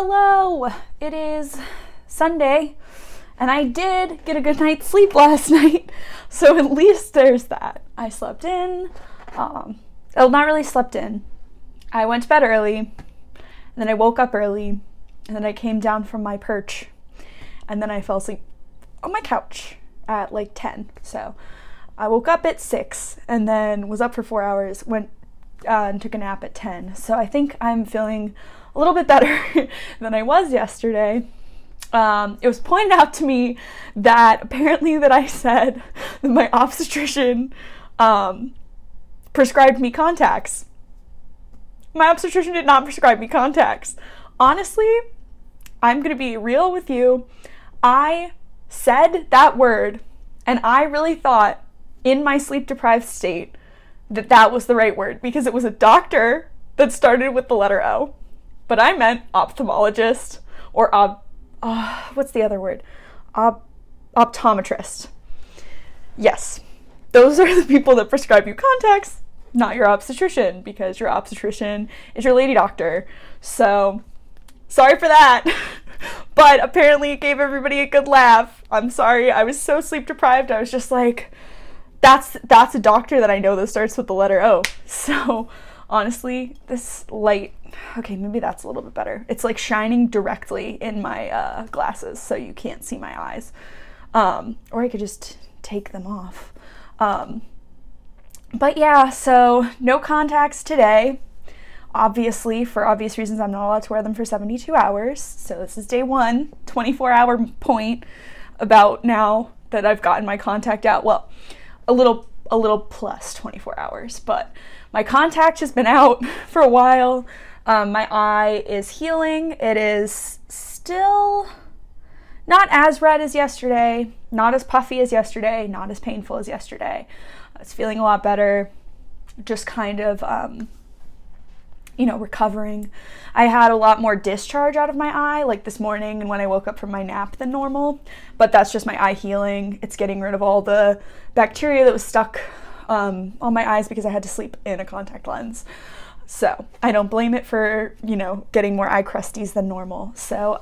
Hello! It is Sunday, and I did get a good night's sleep last night, so at least there's that. I slept in, well, not really slept in. I went to bed early, and then I woke up early, and then I came down from my perch, and then I fell asleep on my couch at like 10. So I woke up at 6, and then was up for 4 hours, went and took a nap at 10. So I think I'm feeling a little bit better than I was yesterday. It was pointed out to me that apparently that I said that my obstetrician prescribed me contacts. My obstetrician did not prescribe me contacts. Honestly, I'm gonna be real with you. I said that word and I really thought in my sleep deprived state that that was the right word because it was a doctor that started with the letter O. But I meant ophthalmologist or what's the other word? Optometrist. Yes, those are the people that prescribe you contacts, not your obstetrician, because your obstetrician is your lady doctor. So sorry for that, but apparently it gave everybody a good laugh. I'm sorry, I was so sleep deprived. I was just like, that's a doctor that I know that starts with the letter O. So honestly, this light, okay, maybe that's a little bit better. It's like shining directly in my glasses, so you can't see my eyes. Or I could just take them off. But yeah, so no contacts today. Obviously, for obvious reasons, I'm not allowed to wear them for 72 hours. So this is day 1, 24-hour point about now that I've gotten my contact out. Well, a little plus 24 hours, but my contact has been out for a while. My eye is healing. It is still not as red as yesterday, not as puffy as yesterday, not as painful as yesterday. It's feeling a lot better, just kind of, recovering. I had a lot more discharge out of my eye, like this morning and when I woke up from my nap than normal, but that's just my eye healing. It's getting rid of all the bacteria that was stuck on my eyes because I had to sleep in a contact lens. So I don't blame it for, getting more eye crusties than normal. So,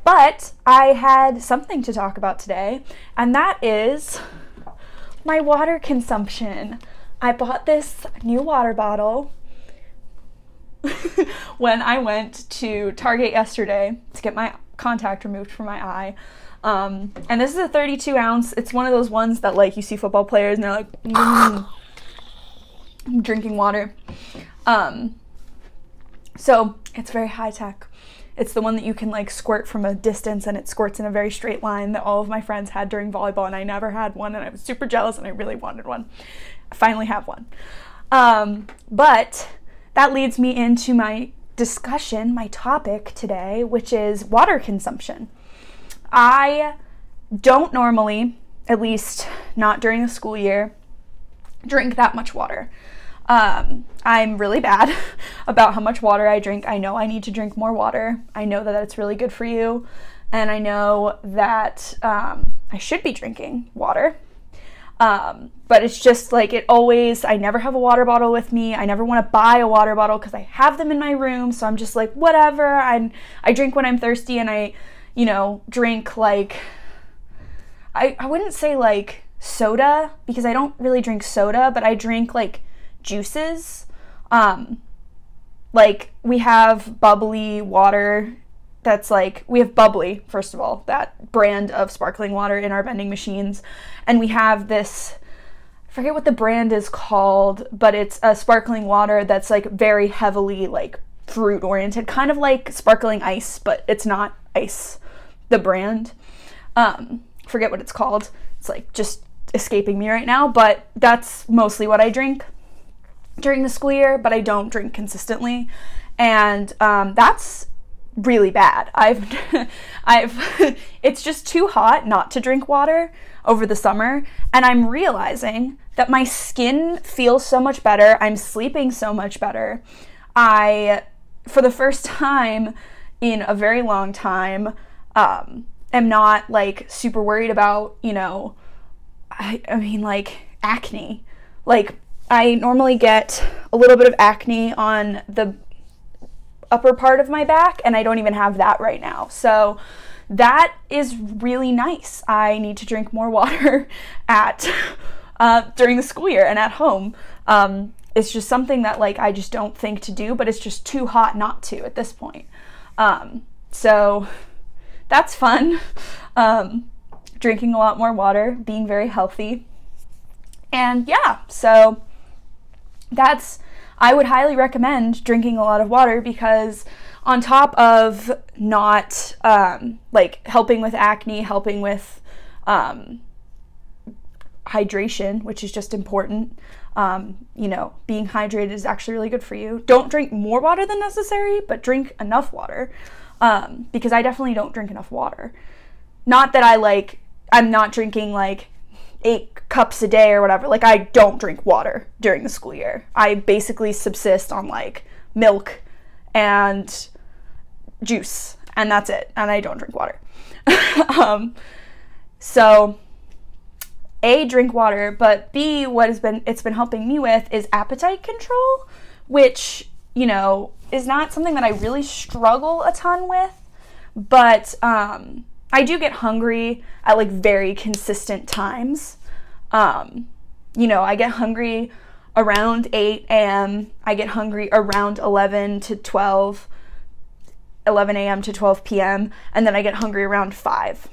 but I had something to talk about today, and that is my water consumption. I bought this new water bottle when I went to Target yesterday to get my contact removed from my eye. And this is a 32 ounce. It's one of those ones that like you see football players and they're like, drinking water. So it's very high tech. It's the one that you can like squirt from a distance and it squirts in a very straight line that all of my friends had during volleyball, and I never had one, and I was super jealous and I really wanted one. I finally have one. But that leads me into my discussion, my topic today, which is water consumption. I don't normally, at least not during the school year, drink that much water. I'm really bad about how much water I drink. I know I need to drink more water. I know that it's really good for you, and I know that I should be drinking water. But it's just like I never have a water bottle with me. I never want to buy a water bottle because I have them in my room. So I'm just like, whatever. I drink when I'm thirsty, and I drink like, I wouldn't say like soda because I don't really drink soda, but I drink like juices. Like we have bubbly water that's like, we have bubbly, first of all, that brand of sparkling water in our vending machines. And we have this, I forget what the brand is called, but it's a sparkling water that's like very heavily like fruit oriented, kind of like sparkling ice, but it's not ice, the brand. Forget what it's called. It's like just escaping me right now, but that's mostly what I drink during the school year, but I don't drink consistently. And that's really bad. It's just too hot not to drink water over the summer, and I'm realizing that my skin feels so much better. I'm sleeping so much better. For the first time in a very long time, am not like super worried about, I mean like acne. Like I normally get a little bit of acne on the upper part of my back, and I don't even have that right now. So that is really nice. I need to drink more water at during the school year and at home. It's just something that like I just don't think to do, but it's just too hot not to at this point. So that's fun. Drinking a lot more water, being very healthy. And yeah, so I would highly recommend drinking a lot of water, because on top of not like helping with acne, helping with hydration, which is just important, you know, being hydrated is actually really good for you. Don't drink more water than necessary, but drink enough water, because I definitely don't drink enough water. Not that I'm not drinking like 8 cups a day or whatever. Like, I don't drink water during the school year. I basically subsist on like milk and juice, and that's it. And I don't drink water. So A, drink water, but B, it's been helping me with is appetite control, which, you know, is not something that I really struggle a ton with, but I do get hungry at like very consistent times. You know, I get hungry around 8 a.m. I get hungry around 11 a.m. to 12 p.m. and then I get hungry around 5.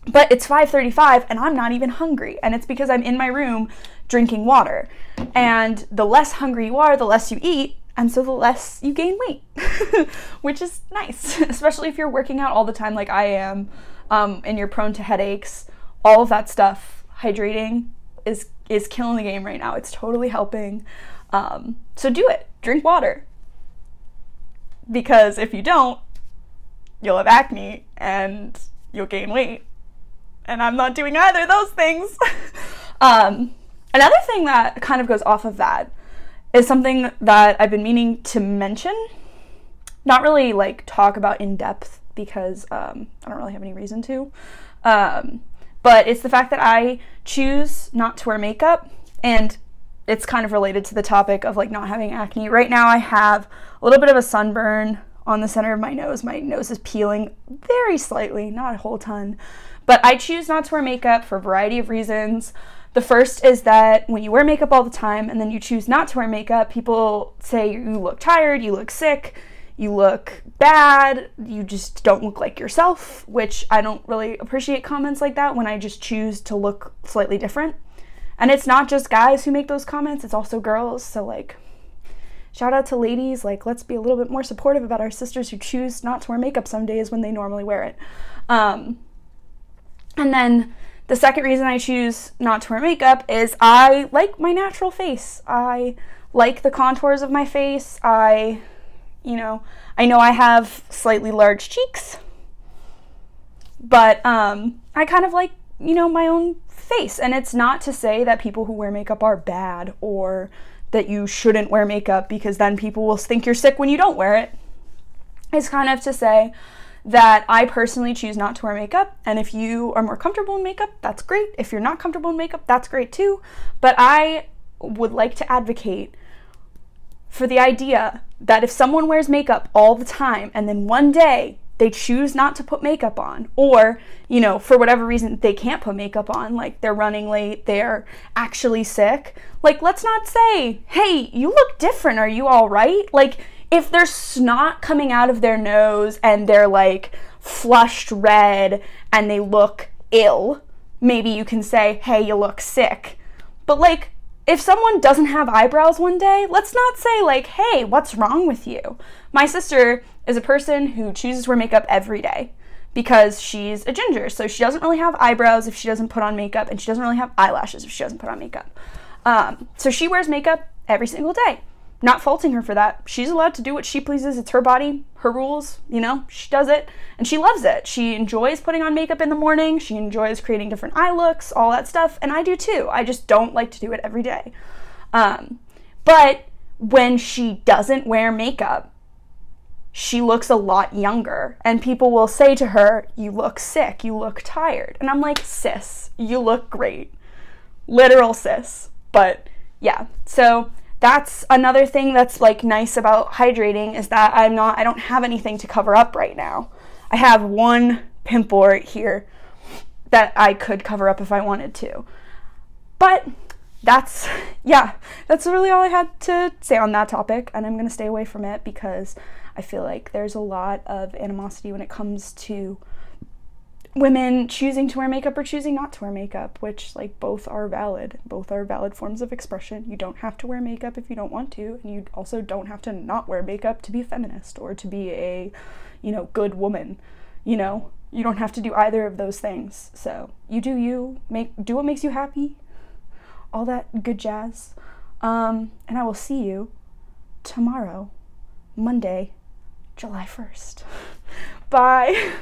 But it's 5:35 and I'm not even hungry, and it's because I'm in my room drinking water. And the less hungry you are, the less you eat, and so the less you gain weight, which is nice, especially if you're working out all the time like I am, and you're prone to headaches, all of that stuff. Hydrating is killing the game right now. It's totally helping. So do it. Drink water. Because if you don't, you'll have acne and you'll gain weight. And I'm not doing either of those things. Another thing that kind of goes off of that is something that I've been meaning to mention. Not really like talk about in depth, because I don't really have any reason to. But it's the fact that I choose not to wear makeup, and it's kind of related to the topic of like not having acne. Right now I have a little bit of a sunburn on the center of my nose. My nose is peeling very slightly, not a whole ton. But I choose not to wear makeup for a variety of reasons. The first is that when you wear makeup all the time and then you choose not to wear makeup, people say you look tired, you look sick, you look bad, you just don't look like yourself, which I don't really appreciate comments like that when I just choose to look slightly different. And it's not just guys who make those comments, it's also girls. So like, shout out to ladies, like let's be a little bit more supportive about our sisters who choose not to wear makeup some days when they normally wear it. And then the second reason I choose not to wear makeup is I like my natural face. I like the contours of my face. I know I have slightly large cheeks, but I kind of like, you know, my own face. And it's not to say that people who wear makeup are bad or that you shouldn't wear makeup, because then people will think you're sick when you don't wear it. It's kind of to say that I personally choose not to wear makeup, and if you are more comfortable in makeup, that's great. If you're not comfortable in makeup, that's great too. But I would like to advocate for the idea that if someone wears makeup all the time and then one day they choose not to put makeup on, or, you know, for whatever reason they can't put makeup on, like they're running late, they're actually sick, like let's not say, hey, you look different, are you all right? Like, if there's snot coming out of their nose and they're like flushed red and they look ill, maybe you can say, hey, you look sick. But like, if someone doesn't have eyebrows one day, let's not say like, hey, what's wrong with you? My sister is a person who chooses to wear makeup every day because she's a ginger. So she doesn't really have eyebrows if she doesn't put on makeup, and she doesn't really have eyelashes if she doesn't put on makeup. So she wears makeup every single day. Not faulting her for that. She's allowed to do what she pleases. It's her body, her rules, you know, she does it and she loves it. She enjoys putting on makeup in the morning. She enjoys creating different eye looks, all that stuff. And I do too. I just don't like to do it every day. But when she doesn't wear makeup, she looks a lot younger, and people will say to her, you look sick, you look tired. And I'm like, sis, you look great. Literal sis. But yeah, so that's another thing that's like nice about hydrating, is that I don't have anything to cover up right now. I have one pimple right here that I could cover up if I wanted to. But that's really all I had to say on that topic, and I'm going to stay away from it because I feel like there's a lot of animosity when it comes to women choosing to wear makeup or choosing not to wear makeup, which like both are valid forms of expression. You don't have to wear makeup if you don't want to, and you also don't have to not wear makeup to be a feminist or to be a, you know, good woman. You know, you don't have to do either of those things. So you do you, do what makes you happy, all that good jazz. And I will see you tomorrow, Monday, July 1st. Bye.